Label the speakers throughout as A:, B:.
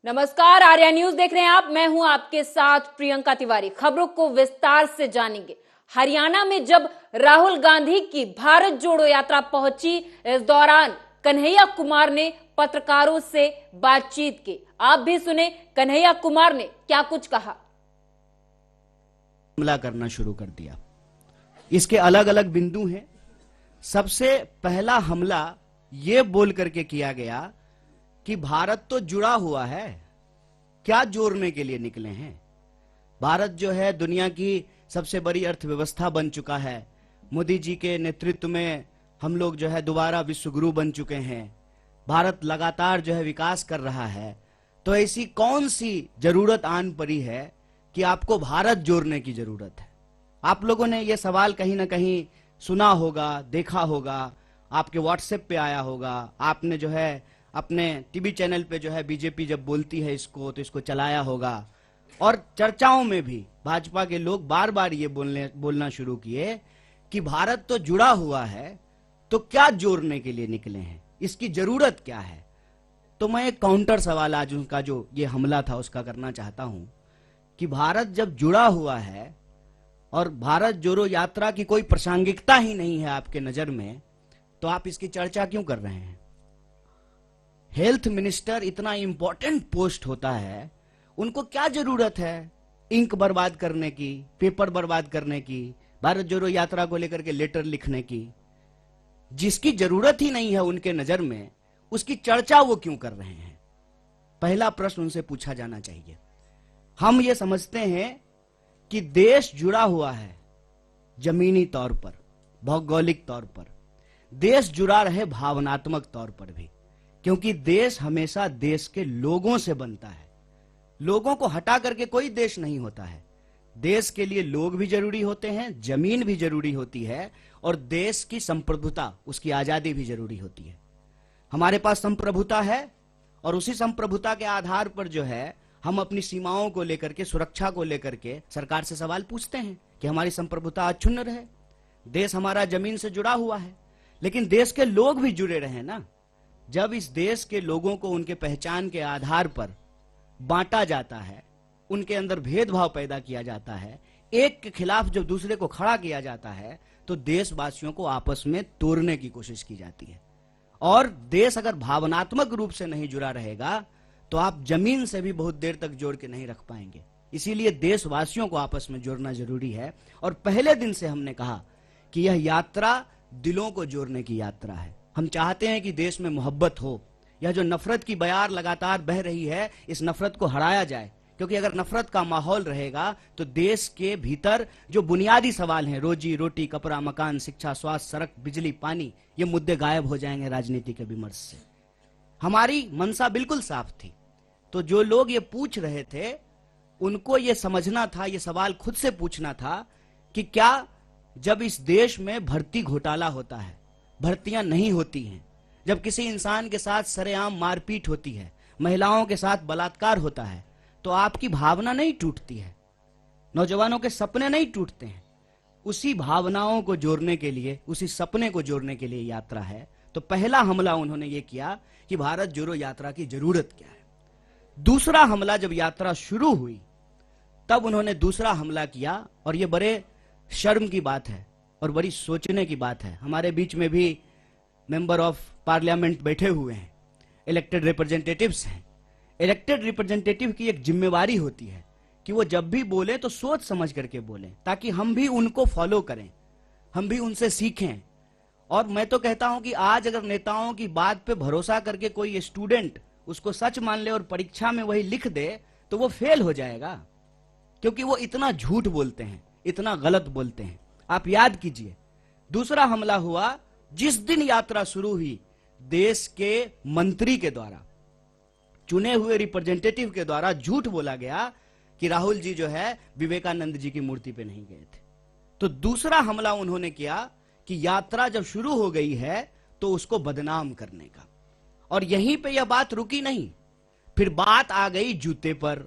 A: नमस्कार, आर्या न्यूज देख रहे हैं आप। मैं हूं आपके साथ प्रियंका तिवारी। खबरों को विस्तार से जानेंगे। हरियाणा में जब राहुल गांधी की भारत जोड़ो यात्रा पहुंची, इस दौरान कन्हैया कुमार ने पत्रकारों से बातचीत की। आप भी सुने कन्हैया कुमार ने क्या कुछ कहा।
B: हमला करना शुरू कर दिया। इसके अलग अलग बिंदु हैं। सबसे पहला हमला यह बोल करके किया गया कि भारत तो जुड़ा हुआ है, क्या जोड़ने के लिए निकले हैं। भारत जो है दुनिया की सबसे बड़ी अर्थव्यवस्था बन चुका है। मोदी जी के नेतृत्व में हम लोग जो है दोबारा विश्व गुरु बन चुके हैं। भारत लगातार जो है विकास कर रहा है। तो ऐसी कौन सी जरूरत आन पड़ी है कि आपको भारत जोड़ने की जरूरत है। आप लोगों ने यह सवाल कहीं ना कहीं सुना होगा, देखा होगा, आपके व्हाट्सएप पे आया होगा। आपने जो है अपने टीवी चैनल पे जो है बीजेपी जब बोलती है इसको तो इसको चलाया होगा। और चर्चाओं में भी भाजपा के लोग बार बार ये बोलना शुरू किए कि भारत तो जुड़ा हुआ है, तो क्या जोड़ने के लिए निकले हैं, इसकी जरूरत क्या है। तो मैं एक काउंटर सवाल आज उनका जो ये हमला था उसका करना चाहता हूं कि भारत जब जुड़ा हुआ है और भारत जोड़ो यात्रा की कोई प्रासंगिकता ही नहीं है आपके नजर में, तो आप इसकी चर्चा क्यों कर रहे हैं। हेल्थ मिनिस्टर इतना इंपॉर्टेंट पोस्ट होता है, उनको क्या जरूरत है इंक बर्बाद करने की, पेपर बर्बाद करने की, भारत जोड़ो यात्रा को लेकर के लेटर लिखने की। जिसकी जरूरत ही नहीं है उनके नजर में, उसकी चर्चा वो क्यों कर रहे हैं। पहला प्रश्न उनसे पूछा जाना चाहिए। हम ये समझते हैं कि देश जुड़ा हुआ है जमीनी तौर पर, भौगोलिक तौर पर। देश जुड़ा रहे भावनात्मक तौर पर भी, क्योंकि देश हमेशा देश के लोगों से बनता है। लोगों को हटा करके कोई देश नहीं होता है। देश के लिए लोग भी जरूरी होते हैं, जमीन भी जरूरी होती है, और देश की संप्रभुता, उसकी आजादी भी जरूरी होती है। हमारे पास संप्रभुता है और उसी संप्रभुता के आधार पर जो है हम अपनी सीमाओं को लेकर के, सुरक्षा को लेकर के सरकार से सवाल पूछते हैं कि हमारी संप्रभुता अक्षुण्ण रहे। देश हमारा जमीन से जुड़ा हुआ है, लेकिन देश के लोग भी जुड़े रहे ना। जब इस देश के लोगों को उनके पहचान के आधार पर बांटा जाता है, उनके अंदर भेदभाव पैदा किया जाता है, एक के खिलाफ जब दूसरे को खड़ा किया जाता है, तो देशवासियों को आपस में तोड़ने की कोशिश की जाती है। और देश अगर भावनात्मक रूप से नहीं जुड़ा रहेगा तो आप जमीन से भी बहुत देर तक जोड़ के नहीं रख पाएंगे। इसीलिए देशवासियों को आपस में जोड़ना जरूरी है। और पहले दिन से हमने कहा कि यह यात्रा दिलों को जोड़ने की यात्रा है। हम चाहते हैं कि देश में मोहब्बत हो। यह जो नफरत की बयार लगातार बह रही है, इस नफरत को हराया जाए, क्योंकि अगर नफरत का माहौल रहेगा तो देश के भीतर जो बुनियादी सवाल हैं, रोजी रोटी, कपड़ा, मकान, शिक्षा, स्वास्थ्य, सड़क, बिजली, पानी, ये मुद्दे गायब हो जाएंगे राजनीति के विमर्श से। हमारी मंशा बिल्कुल साफ थी। तो जो लोग ये पूछ रहे थे उनको ये समझना था, ये सवाल खुद से पूछना था कि क्या जब इस देश में भर्ती घोटाला होता है, भर्तियां नहीं होती हैं, जब किसी इंसान के साथ सरेआम मारपीट होती है, महिलाओं के साथ बलात्कार होता है, तो आपकी भावना नहीं टूटती है, नौजवानों के सपने नहीं टूटते हैं। उसी भावनाओं को जोड़ने के लिए, उसी सपने को जोड़ने के लिए यात्रा है। तो पहला हमला उन्होंने ये किया कि भारत जोड़ो यात्रा की जरूरत क्या है। दूसरा हमला जब यात्रा शुरू हुई तब उन्होंने दूसरा हमला किया, और ये बड़े शर्म की बात है और बड़ी सोचने की बात है। हमारे बीच में भी मेंबर ऑफ पार्लियामेंट बैठे हुए हैं, इलेक्टेड रिप्रेजेंटेटिव्स हैं। इलेक्टेड रिप्रेजेंटेटिव की एक जिम्मेवारी होती है कि वो जब भी बोले तो सोच समझ करके बोलें, ताकि हम भी उनको फॉलो करें, हम भी उनसे सीखें। और मैं तो कहता हूं कि आज अगर नेताओं की बात पे भरोसा करके कोई स्टूडेंट उसको सच मान ले और परीक्षा में वही लिख दे तो वो फेल हो जाएगा, क्योंकि वो इतना झूठ बोलते हैं, इतना गलत बोलते हैं। आप याद कीजिए, दूसरा हमला हुआ जिस दिन यात्रा शुरू हुई, देश के मंत्री के द्वारा, चुने हुए रिप्रेजेंटेटिव के द्वारा झूठ बोला गया कि राहुल जी जो है विवेकानंद जी की मूर्ति पे नहीं गए थे। तो दूसरा हमला उन्होंने किया कि यात्रा जब शुरू हो गई है तो उसको बदनाम करने का। और यहीं पे यह बात रुकी नहीं, फिर बात आ गई जूते पर,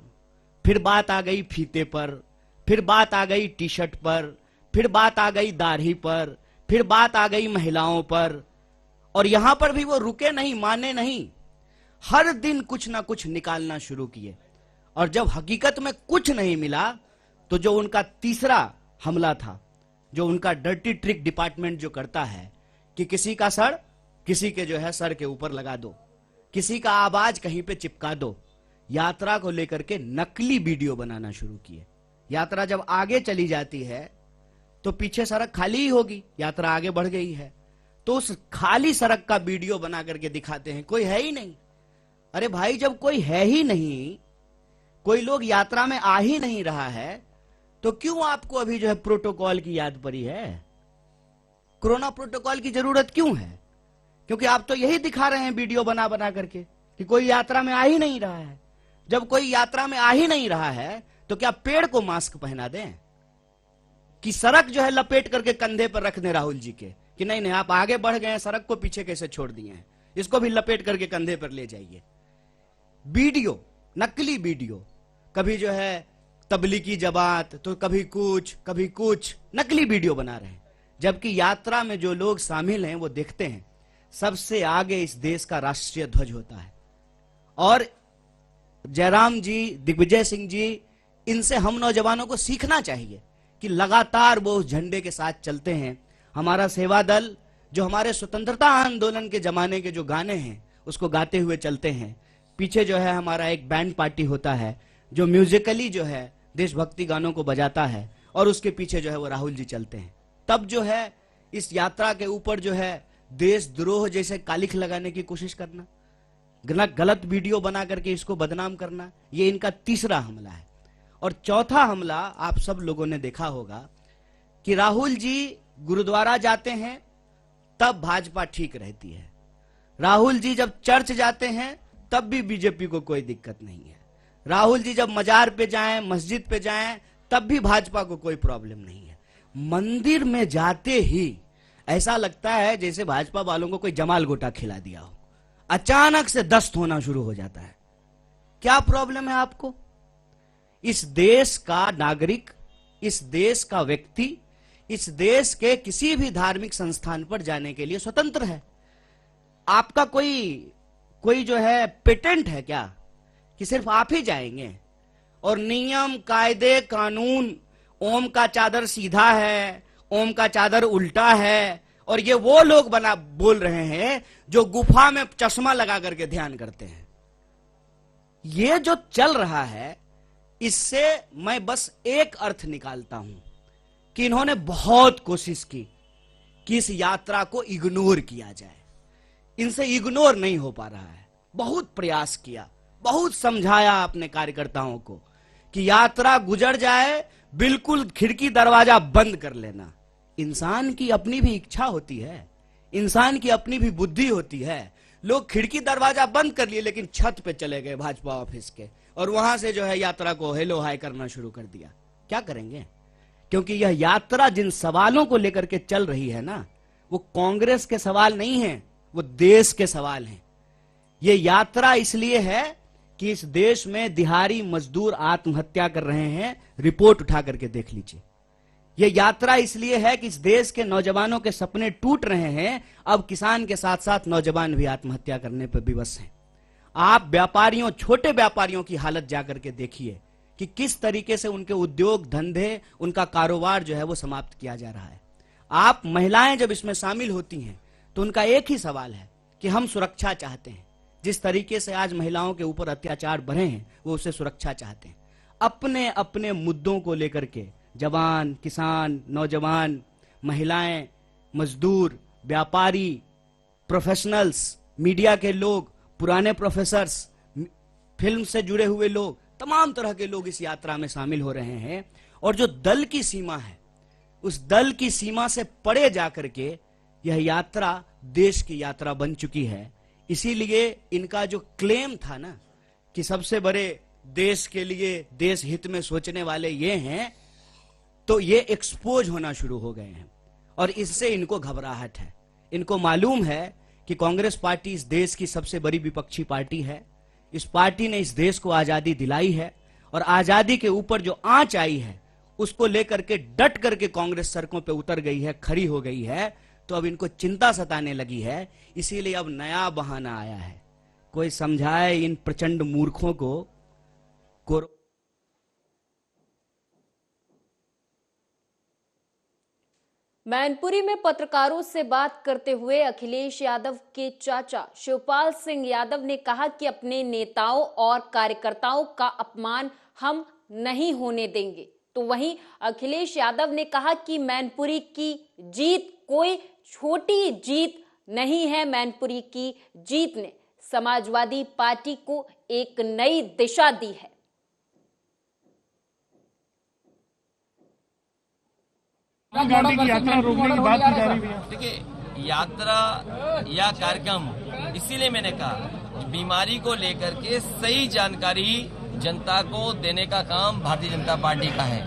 B: फिर बात आ गई फीते पर, फिर बात आ गई टी शर्ट पर, फिर बात आ गई दाढ़ी पर, फिर बात आ गई महिलाओं पर। और यहां पर भी वो रुके नहीं, माने नहीं। हर दिन कुछ ना कुछ निकालना शुरू किए, और जब हकीकत में कुछ नहीं मिला तो जो उनका तीसरा हमला था, जो उनका डर्टी ट्रिक डिपार्टमेंट जो करता है कि किसी का सर किसी के जो है सर के ऊपर लगा दो, किसी का आवाज कहीं पे चिपका दो, यात्रा को लेकर के नकली वीडियो बनाना शुरू किए। यात्रा जब आगे चली जाती है तो पीछे सड़क खाली ही होगी, यात्रा आगे बढ़ गई है तो उस खाली सड़क का वीडियो बना करके दिखाते हैं, कोई है ही नहीं। अरे भाई, जब कोई है ही नहीं, कोई लोग यात्रा में आ ही नहीं रहा है, तो क्यों आपको अभी जो है प्रोटोकॉल की याद पड़ी है? कोरोना प्रोटोकॉल की जरूरत क्यों है? क्योंकि आप तो यही दिखा रहे हैं वीडियो बना बना करके कि कोई यात्रा में आ ही नहीं रहा है। जब कोई यात्रा में आ ही नहीं रहा है तो क्या पेड़ को मास्क पहना दें कि सड़क जो है लपेट करके कंधे पर रख दें राहुल जी के कि नहीं नहीं आप आगे बढ़ गए हैं, सड़क को पीछे कैसे छोड़ दिए हैं, इसको भी लपेट करके कंधे पर ले जाइए। वीडियो, नकली वीडियो, कभी जो है तबलीगी जमात तो कभी कुछ नकली वीडियो बना रहे हैं, जबकि यात्रा में जो लोग शामिल हैं वो देखते हैं सबसे आगे इस देश का राष्ट्रीय ध्वज होता है। और जयराम जी, दिग्विजय सिंह जी, इनसे हम नौजवानों को सीखना चाहिए कि लगातार वो उस झंडे के साथ चलते हैं। हमारा सेवा दल जो हमारे स्वतंत्रता आंदोलन के जमाने के जो गाने हैं उसको गाते हुए चलते हैं। पीछे जो है हमारा एक बैंड पार्टी होता है जो म्यूजिकली जो है देशभक्ति गानों को बजाता है और उसके पीछे जो है वो राहुल जी चलते हैं। तब जो है इस यात्रा के ऊपर जो है देशद्रोह जैसे कालिख लगाने की कोशिश करना, गलत वीडियो बना करके इसको बदनाम करना, ये इनका तीसरा हमला है। और चौथा हमला आप सब लोगों ने देखा होगा कि राहुल जी गुरुद्वारा जाते हैं तब भाजपा ठीक रहती है, राहुल जी जब चर्च जाते हैं तब भी बीजेपी को कोई दिक्कत नहीं है, राहुल जी जब मजार पे जाएं, मस्जिद पे जाएं तब भी भाजपा को कोई प्रॉब्लम नहीं है। मंदिर में जाते ही ऐसा लगता है जैसे भाजपा वालों को कोई जमाल गोटा खिला दिया हो, अचानक से दस्त होना शुरू हो जाता है। क्या प्रॉब्लम है आपको? इस देश का नागरिक, इस देश का व्यक्ति, इस देश के किसी भी धार्मिक संस्थान पर जाने के लिए स्वतंत्र है। आपका कोई जो है पेटेंट है क्या कि सिर्फ आप ही जाएंगे? और नियम, कायदे, कानून, ओम का चादर सीधा है, ओम का चादर उल्टा है, और ये वो लोग बोल रहे हैं जो गुफा में चश्मा लगा करके ध्यान करते हैं। ये जो चल रहा है इससे मैं बस एक अर्थ निकालता हूं कि इन्होंने बहुत कोशिश की कि इस यात्रा को इग्नोर किया जाए, इनसे इग्नोर नहीं हो पा रहा है। बहुत प्रयास किया, बहुत समझाया अपने कार्यकर्ताओं को कि यात्रा गुजर जाए, बिल्कुल खिड़की दरवाजा बंद कर लेना। इंसान की अपनी भी इच्छा होती है, इंसान की अपनी भी बुद्धि होती है। लोग खिड़की दरवाजा बंद कर लिए लेकिन छत पे चले गए भाजपा ऑफिस के, और वहां से जो है यात्रा को हेलो हाय करना शुरू कर दिया। क्या करेंगे? क्योंकि यह यात्रा जिन सवालों को लेकर के चल रही है ना, वो कांग्रेस के सवाल नहीं है, वो देश के सवाल हैं। ये यात्रा इसलिए है कि इस देश में दिहाड़ी मजदूर आत्महत्या कर रहे हैं, रिपोर्ट उठा करके देख लीजिए। यह यात्रा इसलिए है कि इस देश के नौजवानों के सपने टूट रहे हैं, अब किसान के साथ साथ नौजवान भी आत्महत्या करने पर विवश हैं। आप व्यापारियों, छोटे व्यापारियों की हालत जाकर के देखिए कि किस तरीके से उनके उद्योग धंधे, उनका कारोबार जो है वो समाप्त किया जा रहा है। आप महिलाएं जब इसमें शामिल होती हैं तो उनका एक ही सवाल है कि हम सुरक्षा चाहते हैं। जिस तरीके से आज महिलाओं के ऊपर अत्याचार बढ़े हैं वो उससे सुरक्षा चाहते हैं। अपने अपने मुद्दों को लेकर के जवान, किसान, नौजवान, महिलाएं, मजदूर, व्यापारी, प्रोफेशनल्स, मीडिया के लोग, पुराने प्रोफेसर्स, फिल्म से जुड़े हुए लोग, तमाम तरह के लोग इस यात्रा में शामिल हो रहे हैं। और जो दल की सीमा है, उस दल की सीमा से परे जाकर के यह यात्रा देश की यात्रा बन चुकी है। इसीलिए इनका जो क्लेम था ना कि सबसे बड़े देश के लिए, देश हित में सोचने वाले ये हैं, तो ये एक्सपोज होना शुरू हो गए हैं और इससे इनको घबराहट है। इनको मालूम है कि कांग्रेस पार्टी इस देश की सबसे बड़ी विपक्षी पार्टी है। इस पार्टी ने इस देश को आजादी दिलाई है और आजादी के ऊपर जो आंच आई है उसको लेकर के डट करके कांग्रेस सड़कों पे उतर गई है, खड़ी हो गई है। तो अब इनको चिंता सताने लगी है, इसीलिए अब नया बहाना आया है कोई समझाए इन प्रचंड मूर्खों को।
A: मैनपुरी में पत्रकारों से बात करते हुए अखिलेश यादव के चाचा शिवपाल सिंह यादव ने कहा कि अपने नेताओं और कार्यकर्ताओं का अपमान हम नहीं होने देंगे। तो वहीं अखिलेश यादव ने कहा कि मैनपुरी की जीत कोई छोटी जीत नहीं है। मैनपुरी की जीत ने समाजवादी पार्टी को एक नई दिशा दी है।
C: गांधी की यात्रा रोकने की बात की जा रही है।
D: देखिए, यात्रा या कार्यक्रम, इसीलिए मैंने कहा बीमारी को लेकर के सही जानकारी जनता को देने का काम भारतीय जनता पार्टी का है,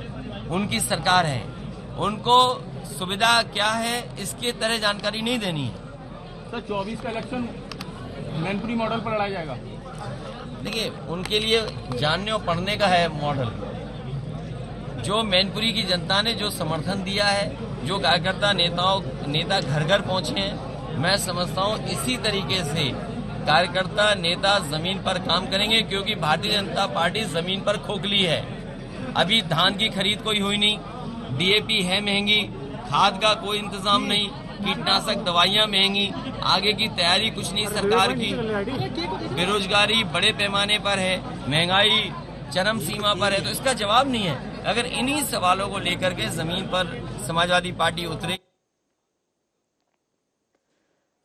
D: उनकी सरकार है। उनको सुविधा क्या है इसके तरह जानकारी नहीं देनी है।
C: सर 24 का इलेक्शन मैनपुरी मॉडल पर लड़ा जाएगा।
D: देखिए, उनके लिए जानने और पढ़ने का है मॉडल। जो मैनपुरी की जनता ने जो समर्थन दिया है, जो कार्यकर्ता नेता घर घर पहुंचे हैं, मैं समझता हूं इसी तरीके से कार्यकर्ता नेता जमीन पर काम करेंगे, क्योंकि भारतीय जनता पार्टी जमीन पर खोखली है। अभी धान की खरीद कोई हुई नहीं, डीएपी है महंगी, खाद का कोई इंतजाम नहीं, कीटनाशक दवाइयां महंगी, आगे की तैयारी कुछ नहीं सरकार की, बेरोजगारी बड़े पैमाने पर है, महंगाई चरम सीमा पर है। तो इसका जवाब नहीं है। अगर इन्हीं सवालों को लेकर के जमीन पर समाजवादी पार्टी उतरे।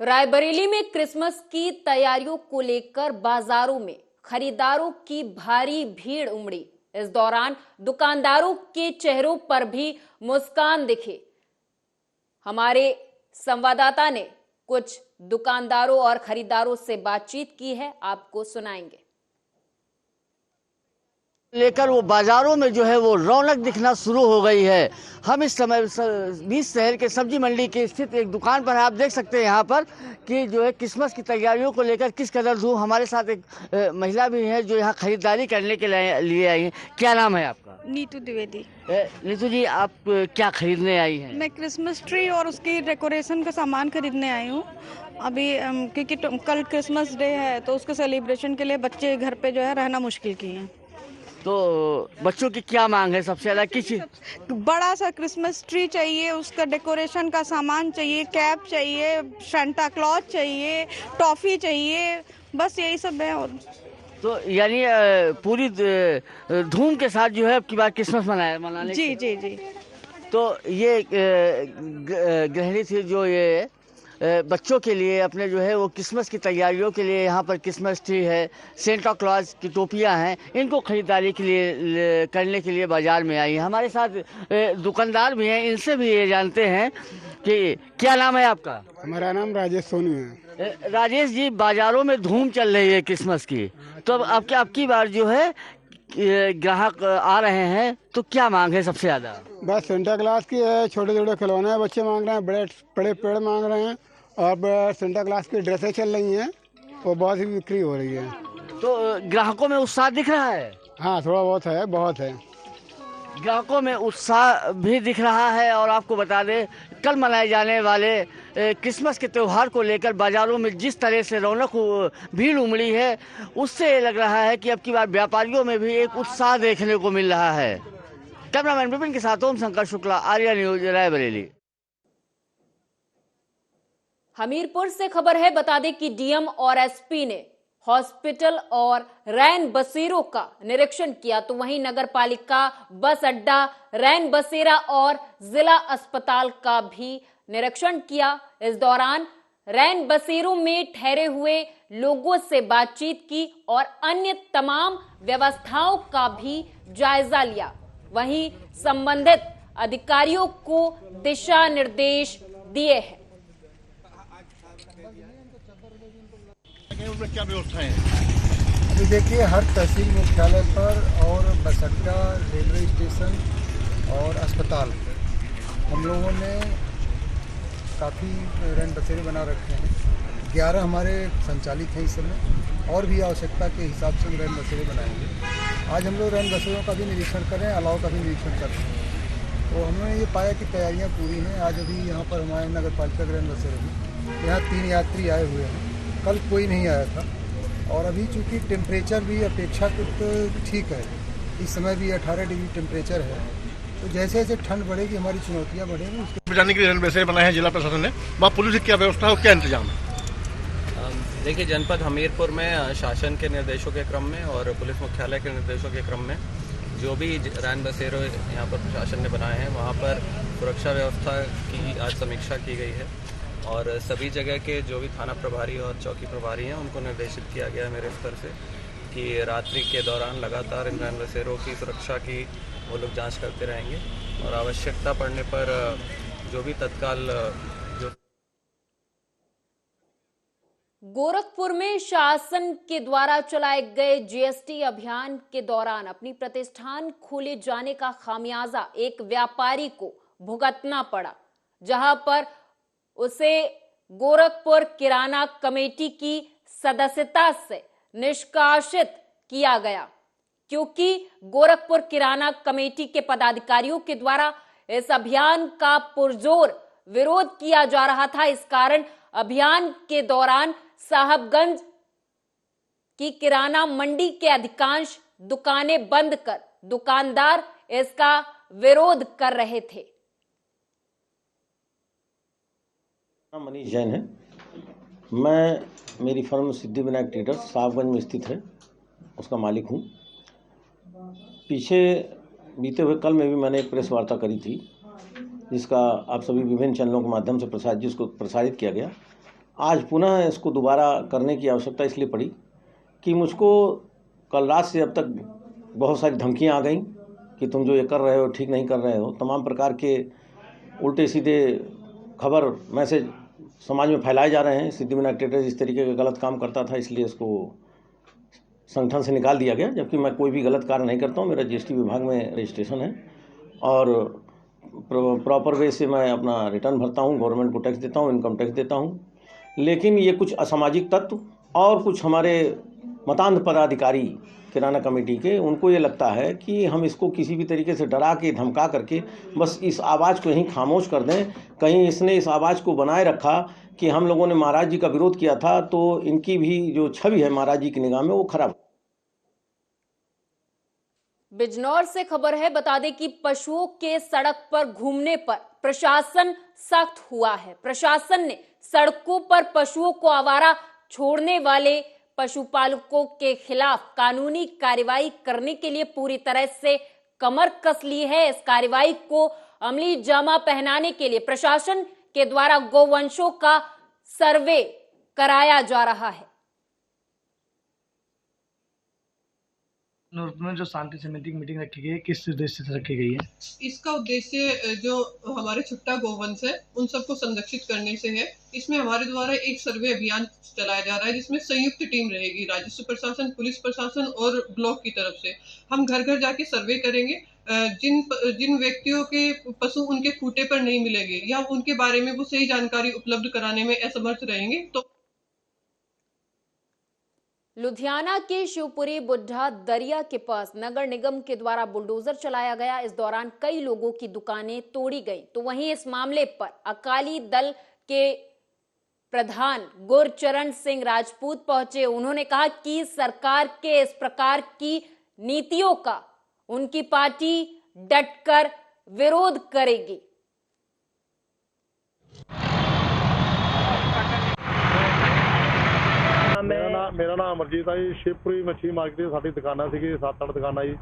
A: रायबरेली में क्रिसमस की तैयारियों को लेकर बाजारों में खरीदारों की भारी भीड़ उमड़ी। इस दौरान दुकानदारों के चेहरों पर भी मुस्कान दिखे। हमारे संवाददाता ने कुछ दुकानदारों और खरीदारों से बातचीत की है, आपको सुनाएंगे।
E: लेकर वो बाजारों में जो है वो रौनक दिखना शुरू हो गई है। हम इस समय बीच शहर के सब्जी मंडी के स्थित एक दुकान पर आप देख सकते हैं यहाँ पर कि जो है क्रिसमस की तैयारियों को लेकर किस कदर धूम। हमारे साथ एक महिला भी है जो यहाँ खरीदारी करने के लिए आई है। क्या नाम है आपका?
F: नीतू द्विवेदी।
E: नीतू जी, आप क्या खरीदने आई हैं?
F: मैं क्रिसमस ट्री और उसकी डेकोरेशन का सामान खरीदने आई हूँ अभी, क्योंकि कल क्रिसमस डे है तो उसके सेलिब्रेशन के लिए बच्चे घर पे जो है रहना मुश्किल किए हैं।
E: तो बच्चों की क्या मांग है? सबसे ज्यादा किस?
F: बड़ा सा क्रिसमस ट्री चाहिए, उसका डेकोरेशन का सामान चाहिए, कैप चाहिए, सांता क्लॉज चाहिए, टॉफी चाहिए, बस यही सब है। और
E: तो यानी पूरी धूम के साथ जो है अब की बार क्रिसमस मनाने
F: जी जी जी।
E: तो ये गृहिणी थी जो ये बच्चों के लिए अपने जो है वो क्रिसमस की तैयारियों के लिए यहाँ पर क्रिसमस ट्री है, सेंटा क्लॉज की टोपियाँ हैं, इनको खरीदारी के लिए करने के लिए बाजार में आई है। हमारे साथ दुकानदार भी हैं, इनसे भी ये जानते हैं कि क्या नाम है आपका?
G: हमारा नाम राजेश सोनी है।
E: राजेश जी, बाजारों में धूम चल रही है क्रिसमस की, तो अब आपकी बार जो है ग्राहक आ रहे हैं, तो क्या मांग है सबसे ज्यादा?
G: बस सेंटा क्लॉज की है, छोटे छोटे खिलौने बच्चे मांग रहे हैं, बड़े बड़े पेड़ मांग रहे हैं, और सेंटा क्लॉज की ड्रेसें चल रही हैं, वो बहुत ही बिक्री हो रही है।
E: तो ग्राहकों में उत्साह दिख रहा है?
G: हाँ, थोड़ा बहुत है, बहुत है।
E: ग्राहकों में उत्साह भी दिख रहा है। और आपको बता दें, कल मनाए जाने वाले क्रिसमस के त्यौहार को लेकर बाजारों में जिस तरह से रौनक भीड़ उमड़ी है, उससे लग रहा है कि अब की बार व्यापारियों में भी एक उत्साह देखने को मिल रहा है। कैमरामैन विपिन के साथ ओम शंकर शुक्ला, आर्या न्यूज, रायबरेली।
A: हमीरपुर से खबर है, बता दें कि डीएम और एसपी ने हॉस्पिटल और रैन बसेरों का निरीक्षण किया। तो वहीं नगर पालिका बस अड्डा, रैन बसेरा और जिला अस्पताल का भी निरीक्षण किया। इस दौरान रैन बसेरों में ठहरे हुए लोगों से बातचीत की और अन्य तमाम व्यवस्थाओं का भी जायजा लिया। वहीं संबंधित अधिकारियों को दिशा निर्देश दिए हैं।
C: उसमें क्या व्यवस्था है?
G: अभी देखिए, हर तहसील मुख्यालय पर और बस अड्डा, रेलवे स्टेशन और अस्पताल पर हम लोगों ने काफ़ी रैन बसेरे बना रखे हैं। 11 हमारे संचालित हैं इस समय, और भी आवश्यकता के हिसाब से हम रैन बसेरे बनाएंगे। आज हम लोग रैन बसेरों का भी निरीक्षण कर रहे हैं, अलाव का भी निरीक्षण कर रहे हैं। तो हमने ये पाया कि तैयारियां पूरी हैं। आज अभी यहाँ पर हमारे नगर पालिका के रैन बसेरे में यहाँ 3 यात्री आए हुए हैं, कल कोई नहीं आया था, और अभी चूँकि टेम्परेचर भी अपेक्षाकृत ठीक है, इस समय भी 18 डिग्री टेम्परेचर है, तो जैसे जैसे ठंड बढ़ेगी हमारी चुनौतियाँ बढ़ेंगी। उसके
H: बचाने के लिए रेलवे बनाए हैं जिला प्रशासन ने, वहाँ पुलिस की क्या व्यवस्था है और क्या इंतजाम है?
I: देखिए, जनपद हमीरपुर में शासन के निर्देशों के क्रम में और पुलिस मुख्यालय के निर्देशों के क्रम में जो भी रैन बसेरे यहाँ पर प्रशासन ने बनाए हैं, वहाँ पर सुरक्षा व्यवस्था की आज समीक्षा की गई है और सभी जगह के जो भी थाना प्रभारी और चौकी प्रभारी हैं उनको निर्देशित किया गया है मेरे स्तर से कि रात्रि के दौरान लगातार इन रैन बसेरों की सुरक्षा की वो लोग जांच करते रहेंगे और आवश्यकता पड़ने पर जो भी तत्काल जो
A: गोरखपुर में शासन के द्वारा चलाए गए जीएसटी अभियान के दौरान अपनी प्रतिष्ठान खोले जाने का खामियाजा एक व्यापारी को भुगतना पड़ा, जहां पर उसे गोरखपुर किराना कमेटी की सदस्यता से निष्कासित किया गया, क्योंकि गोरखपुर किराना कमेटी के पदाधिकारियों के द्वारा इस अभियान का पुरजोर विरोध किया जा रहा था। इस कारण अभियान के दौरान साहबगंज की किराना मंडी के अधिकांश दुकानें बंद कर दुकानदार इसका विरोध कर रहे थे।
J: मनीष जैन है, मैं मेरी फर्म सिद्धि विनायक ट्रेडर्स साहबगंज में स्थित है, उसका मालिक हूँ। पीछे बीते हुए कल में भी मैंने एक प्रेस वार्ता करी थी, जिसका आप सभी विभिन्न चैनलों के माध्यम से जिसको प्रसारित किया गया। आज पुनः इसको दोबारा करने की आवश्यकता इसलिए पड़ी कि मुझको कल रात से अब तक बहुत सारी धमकियां आ गईं कि तुम जो ये कर रहे हो ठीक नहीं कर रहे हो। तमाम प्रकार के उल्टे सीधे खबर मैसेज समाज में फैलाए जा रहे हैं। सिद्धि विनायक ट्रेडर्स इस तरीके का गलत काम करता था, इसलिए इसको संगठन से निकाल दिया गया, जबकि मैं कोई भी गलत कार्य नहीं करता हूँ। मेरा जीएसटी विभाग में रजिस्ट्रेशन है और प्रॉपर वे से मैं अपना रिटर्न भरता हूँ, गवर्नमेंट को टैक्स देता हूँ, इनकम टैक्स देता हूँ। लेकिन ये कुछ असामाजिक तत्व और कुछ हमारे मतांध पदाधिकारी किराना कमेटी के, उनको ये लगता है कि हम इसको किसी भी तरीके से डरा के धमका करके बस इस आवाज़ को यहीं खामोश कर दें। कहीं इसने इस आवाज़ को बनाए रखा कि हम लोगों ने महाराज जी का विरोध किया था, तो इनकी भी जो छवि है महाराज जी की निगाह में वो खराब।
A: बिजनौर से खबर है, बता दें कि पशुओं के सड़क पर घूमने पर प्रशासन सख्त हुआ है। प्रशासन ने सड़कों पर पशुओं को आवारा छोड़ने वाले पशुपालकों के खिलाफ कानूनी कार्रवाई करने के लिए पूरी तरह से कमर कस ली है। इस कार्रवाई को अमली जामा पहनाने के लिए प्रशासन के द्वारा गौवंशों का सर्वे कराया जा रहा है।
K: में जो शांति समिति की मीटिंग रखी गई है, किस उद्देश्य से रखी गई है?
L: इसका उद्देश्य जो हमारे छुट्टा गोवंश है उन सबको संरक्षित करने से है। इसमें हमारे द्वारा एक सर्वे अभियान चलाया जा रहा है, जिसमें संयुक्त टीम रहेगी, राजस्व प्रशासन, पुलिस प्रशासन और ब्लॉक की तरफ से। हम घर घर जाके सर्वे करेंगे। जिन व्यक्तियों के पशु उनके खूंटे पर नहीं मिलेंगे या उनके बारे में वो सही जानकारी उपलब्ध कराने में असमर्थ रहेंगे तो
A: लुधियाना के शिवपुरी बुढ़ा दरिया के पास नगर निगम के द्वारा बुलडोजर चलाया गया। इस दौरान कई लोगों की दुकानें तोड़ी गई। तो वहीं इस मामले पर अकाली दल के प्रधान गुरचरण सिंह राजपूत पहुंचे। उन्होंने कहा कि सरकार के इस प्रकार की नीतियों का उनकी पार्टी डटकर विरोध करेगी।
H: मेरा नाम अमरजीत है जी। शिवपुरी मच्छी मार्केट साडी दुकाना सी 7-8 दुकाना जी।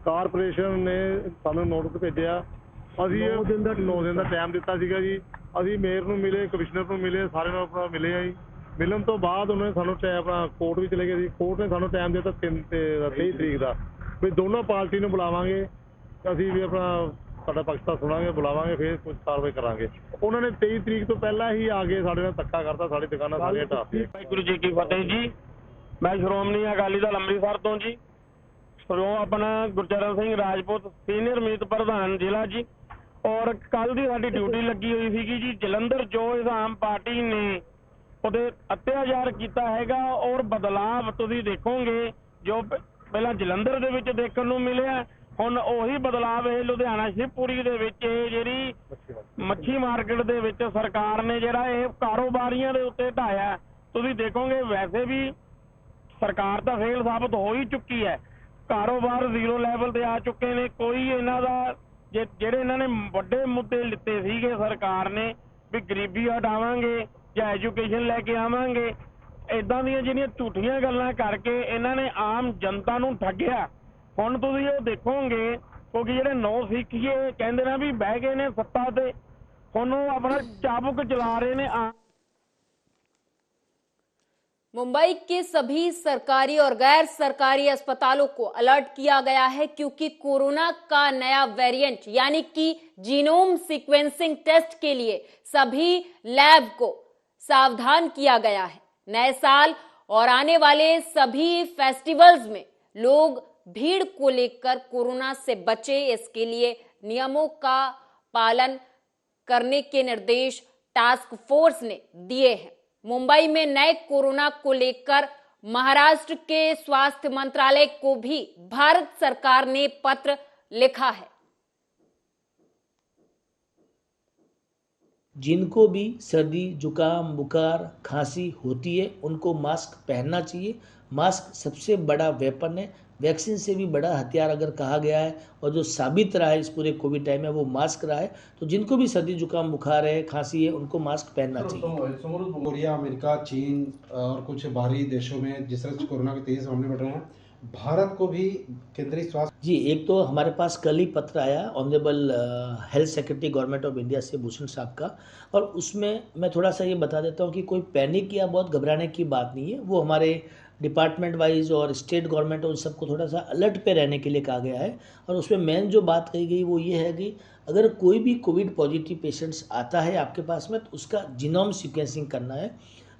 H: कारपोरेशन ने सानू नोटिस भेजिया, ਅਸੀਂ 9 ਦਿਨ ਦਾ ਟਾਈਮ ਦਿੱਤਾ ਸੀਗਾ ਜੀ। ਅਸੀਂ ਮੇਅਰ ਨੂੰ ਮਿਲੇ, ਕਮਿਸ਼ਨਰ ਨੂੰ ਮਿਲੇ, ਸਾਰੇ ਨੂੰ ਆਪਣਾ ਮਿਲੇ ਆ ਜੀ। ਮਿਲਣ ਤੋਂ ਬਾਅਦ ਉਹਨਾਂ ਨੇ ਸਾਨੂੰ ਆਪਣਾ ਕੋਰਟ ਵੀ ਚਲੇ ਗਏ ਸੀ। ਕੋਰਟ ਨੇ ਸਾਨੂੰ ਟਾਈਮ ਦਿੱਤਾ 23 ਤਰੀਕ ਦਾ ਵੀ ਦੋਨੋਂ ਪਾਰਟੀ ਨੂੰ ਬੁਲਾਵਾਂਗੇ, ਅਸੀਂ ਵੀ ਆਪਣਾ ਸਾਡਾ ਪੱਖ ਤਾਂ ਸੁਣਾਂਗੇ, ਬੁਲਾਵਾਂਗੇ, ਫਿਰ ਕੁਝ ਕਾਰਵਾਈ ਕਰਾਂਗੇ। ਉਹਨਾਂ ਨੇ 23 ਤਰੀਕ ਤੋਂ ਪਹਿਲਾਂ ਹੀ ਆ ਕੇ ਸਾਡੇ ਨਾਲ ਧੱਕਾ ਕਰਤਾ, ਸਾਡੀ ਦੁਕਾਨਾਂ ਸਾਰੀਆਂ ਢਾਹ।
M: ਵਾਹਿਗੁਰੂ ਜੀ ਕੀ ਫਤਿਹ ਜੀ। ਮੈਂ ਸ਼੍ਰੋਮਣੀ ਅਕਾਲੀ ਦਲ ਅੰਮ੍ਰਿਤਸਰ ਤੋਂ ਜੀ, ਆਪਣਾ ਗੁਰਚਰਨ ਸਿੰਘ ਰਾਜਪੂਤ ਸੀਨੀਅਰ ਮੀਤ ਪ੍ਰਧਾਨ ਜ਼ਿਲ੍ਹਾ ਜੀ। ਔਰ ਕੱਲ ਦੀ ਸਾਡੀ ਡਿਊਟੀ ਲੱਗੀ ਹੋਈ ਸੀਗੀ ਜੀ। ਜਲੰਧਰ ਜੋ ਇਸ ਆਮ ਪਾਰਟੀ ਨੇ ਉਹਦੇ ਅਤਿਆਚਾਰ ਕੀਤਾ ਹੈਗਾ ਔਰ ਬਦਲਾਵ ਤੁਸੀਂ ਦੇਖੋਗੇ ਜੋ ਪਹਿਲਾਂ ਜਲੰਧਰ ਦੇ ਵਿੱਚ ਦੇਖਣ ਨੂੰ ਮਿਲਿਆ, ਹੁਣ ਉਹੀ ਬਦਲਾਵ ਇਹ ਲੁਧਿਆਣਾ ਸ਼ਿਵਪੁਰੀ ਦੇ ਵਿੱਚ ਜਿਹੜੀ ਮੱਛੀ ਮਾਰਕੀਟ ਦੇ ਵਿੱਚ ਸਰਕਾਰ ਨੇ ਜਿਹੜਾ ਇਹ ਕਾਰੋਬਾਰੀਆਂ ਦੇ ਉੱਤੇ ਢਾਇਆ। ਤੁਸੀਂ ਦੇਖੋਗੇ ਵੈਸੇ ਵੀ ਸਰਕਾਰ ਤਾਂ ਫੇਲ ਸਾਬਤ ਹੋ ਹੀ ਚੁੱਕੀ ਹੈ। ਕਾਰੋਬਾਰ ਜ਼ੀਰੋ ਲੈਵਲ ਤੇ ਆ ਚੁੱਕੇ ਨੇ। ਕੋਈ ਇਹਨਾਂ ਦਾ ਜਿਹੜੇ ਇਹਨਾਂ ਨੇ ਵੱਡੇ ਮੁੱਦੇ ਲਿੱਤੇ ਸੀਗੇ ਸਰਕਾਰ ਨੇ ਵੀ ਗਰੀਬੀ ਹਟਾਵਾਂਗੇ ਜਾਂ ਐਜੂਕੇਸ਼ਨ ਲੈ ਕੇ ਆਵਾਂਗੇ, ਇਦਾਂ ਦੀਆਂ ਜਿਹੜੀਆਂ ਝੂਠੀਆਂ ਗੱਲਾਂ ਕਰਕੇ ਇਹਨਾਂ ਨੇ ਆਮ ਜਨਤਾ ਨੂੰ ਠੱਗਿਆ। ਹੁਣ ਤੁਸੀਂ ਉਹ ਦੇਖੋਗੇ ਕਿਉਂਕਿ ਜਿਹੜੇ ਨੌ ਸਿੱਖੀਏ ਕਹਿੰਦੇ ਨੇ ਵੀ ਬਹਿ ਗਏ ਨੇ ਸੱਤਾ ਤੇ, ਹੁਣ ਉਹ ਆਪਣਾ ਚਾਬੁਕ ਚਲਾ ਰਹੇ ਨੇ।
A: मुंबई के सभी सरकारी और गैर सरकारी अस्पतालों को अलर्ट किया गया है क्योंकि कोरोना का नया वेरिएंट यानी कि जीनोम सीक्वेंसिंग टेस्ट के लिए सभी लैब को सावधान किया गया है। नए साल और आने वाले सभी फेस्टिवल्स में लोग भीड़ को लेकर कोरोना से बचे, इसके लिए नियमों का पालन करने के निर्देश टास्क फोर्स ने दिए हैं। मुंबई में नए कोरोना को लेकर महाराष्ट्र के स्वास्थ्य मंत्रालय को भी भारत सरकार ने पत्र लिखा है।
N: जिनको भी सर्दी जुकाम बुखार खांसी होती है उनको मास्क पहनना चाहिए। मास्क सबसे बड़ा वेपन है, वैक्सीन से भी बड़ा हथियार अगर कहा गया है और जो साबित रहा है इस पूरे कोविड टाइम में वो मास्क रहा है। तो जिनको भी सर्दी जुकाम बुखार है खांसी है उनको मास्क पहनना चाहिए।
O: कोरिया, अमेरिका, चीन और कुछ बाहरी देशों में जिस तरह से कोरोना के तेज मामले बढ़ रहे हैं, भारत को भी केंद्रीय स्वास्थ्य
N: जी एक तो हमारे पास कल ही पत्र आया honourable health secretary government of India से भूषण साहब का, और उसमें मैं थोड़ा सा ये बता देता हूँ कि कोई पैनिक या बहुत घबराने की बात नहीं है। वो हमारे डिपार्टमेंट वाइज और स्टेट गवर्नमेंट उन सबको थोड़ा सा अलर्ट पे रहने के लिए कहा गया है। और उसमें मेन जो बात कही गई वो ये है कि अगर कोई भी कोविड पॉजिटिव पेशेंट्स आता है आपके पास में तो उसका जीनोम सीक्वेंसिंग करना है।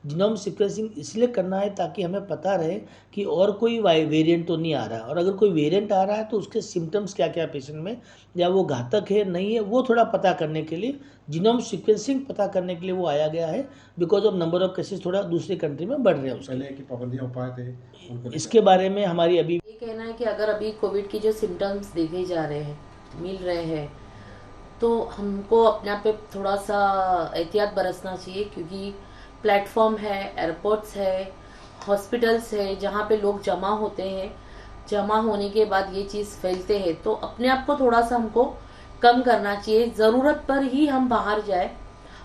N: जीनोम सीक्वेंसिंग इसलिए करना है ताकि हमें पता रहे कि और कोई वेरिएंट तो नहीं आ रहा है, और अगर कोई वेरिएंट आ रहा है तो उसके सिम्टम्स क्या क्या पेशेंट में, या वो घातक है नहीं है, वो थोड़ा पता करने के लिए जीनोम सीक्वेंसिंग पता करने के लिए वो आया गया है। Because of number of cases थोड़ा दूसरी कंट्री में बढ़ रहे हैं।
O: पहले की पाबंदियां उपाय थे,
N: इसके बारे में हमारी अभी
P: ये कहना है कि अगर अभी कोविड की जो सिम्टम्स देखे जा रहे हैं मिल रहे हैं तो हमको अपने आप पे थोड़ा सा एहतियात बरतना चाहिए, क्योंकि प्लेटफॉर्म है, एयरपोर्ट्स है, हॉस्पिटल्स है जहाँ पे लोग जमा होते हैं। जमा होने के बाद ये चीज़ फैलते हैं तो अपने आप को थोड़ा सा हमको कम करना चाहिए। ज़रूरत पर ही हम बाहर जाए,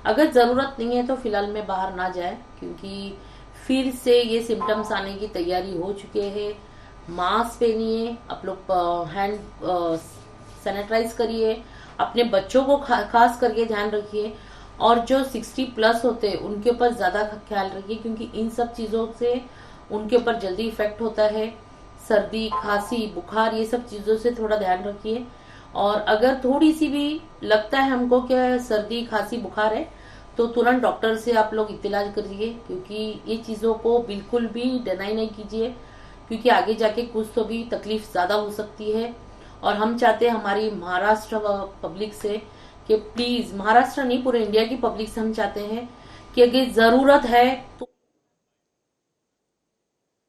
P: अगर ज़रूरत नहीं है तो फिलहाल में बाहर ना जाए, क्योंकि फिर से ये सिम्टम्स आने की तैयारी हो चुके हैं। मास्क पहनिए, आप लोग हैंड सैनिटाइज करिए, अपने बच्चों को खास करके ध्यान रखिए, और जो 60+ होते हैं उनके ऊपर ज़्यादा ख्याल रखिए, क्योंकि इन सब चीज़ों से उनके ऊपर जल्दी इफेक्ट होता है। सर्दी खांसी बुखार ये सब चीज़ों से थोड़ा ध्यान रखिए। और अगर थोड़ी सी भी लगता है हमको कि सर्दी खांसी बुखार है तो तुरंत डॉक्टर से आप लोग इत्तेला करिए, क्योंकि ये चीज़ों को बिल्कुल भी डिनाई नहीं कीजिए, क्योंकि आगे जाके कुछ तो भी तकलीफ ज़्यादा हो सकती है। और हम चाहते हैं हमारी महाराष्ट्र पब्लिक से कि प्लीज, महाराष्ट्र नहीं पूरे इंडिया की पब्लिक से हम चाहते हैं कि अगर जरूरत है तो